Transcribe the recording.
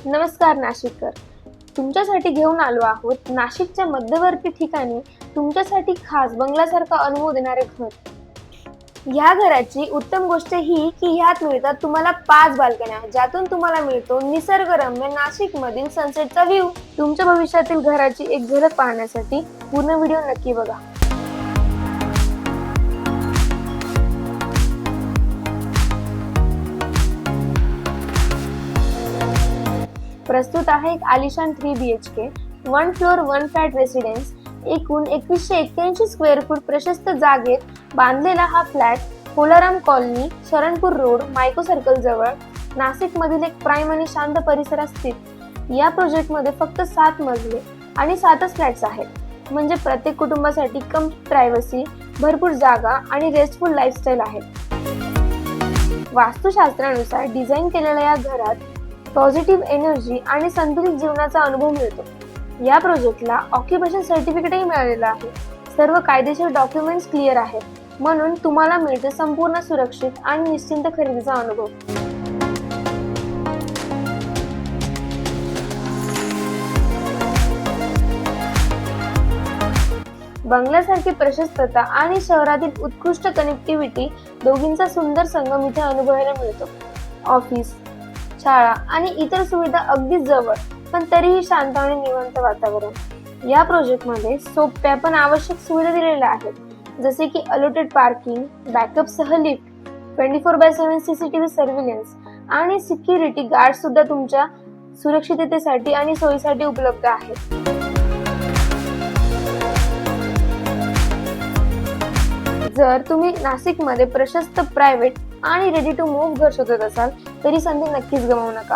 नमस्कार नाशिककर, तुमच्यासाठी घेऊन आलो आहोत नाशिकच्या मध्यवर्ती ठिकाणी तुमच्यासाठी खास बंगल्यासारखा अनुभव देणारे घर. या घराची उत्तम गोष्ट ही की ह्यात मिळतात तुम्हाला 5 बाल्कन्या, ज्यातून तुम्हाला मिळतो निसर्गरम्य नाशिक मधील सनसेटचा व्ह्यू. तुमच्या भविष्यातील घराची एक झलक पाहण्यासाठी पूर्ण व्हिडिओ नक्की बघा. प्रस्तुत आहे एक आलिशान 3 BHK 1 फ्लोर 1 फ्लॅट रेसिडेन्स. एकूण 2181 स्क्वेअर फूट प्रशस्त जागेत बांधलेला हा flat Kolaram colony, Sharanpur road, Mico circle जवळ नाशिक मधील एक प्राईम आणि शांत परिसरात स्थित. या प्रोजेक्ट मध्ये फक्त 7 मजले आणि 7च फ्लॅट्स आहेत, म्हणजे प्रत्येक कुटुंबासाठी कम्प्लीट प्रायव्हसी, भरपूर जागा आणि रेस्टफुल लाईफस्टाईल आहे. वास्तुशास्त्रानुसार डिझाईन केलेल्या या घरात पॉझिटिव्ह एनर्जी आणि संतुलित जीवनाचा अनुभव मिळतो. या प्रोजेक्टला ऑक्युपेशन सर्टिफिकेटही मिळालेलं आहे. सर्व कायदेशीर डॉक्युमेंट्स क्लिअर आहेत, म्हणून तुम्हाला मिळते संपूर्ण सुरक्षित आणि निश्चिंत खरेदीचा अनुभव. बंगल्यासारखी प्रशस्तता आणि शहरातील उत्कृष्ट कनेक्टिव्हिटी दोघींचा सुंदर संगम इथे अनुभवायला मिळतो. ऑफिस, शाळा आणि इतर सुविधा अगदी जवळ, पण तरीही शांत आणि निवांत वातावरण. या प्रोजेक्टमध्ये सोप्या पण आवश्यक सुविधा दिलेल्या आहेत, जसे की अलॉटेड पार्किंग, बॅकअप सह लिफ्ट, 24/7 CCTV सर्व्हिलन्स आणि सिक्युरिटी गार्ड सुद्धा तुमच्या सुरक्षिततेसाठी आणि सोयीसाठी उपलब्ध आहेत. जर तुम्ही नाशिकमध्ये प्रशस्त, प्रायव्हेट आणि रेडी टू मूव्ह घर शोधत असाल, तरी संधी नक्कीच गमावू नका.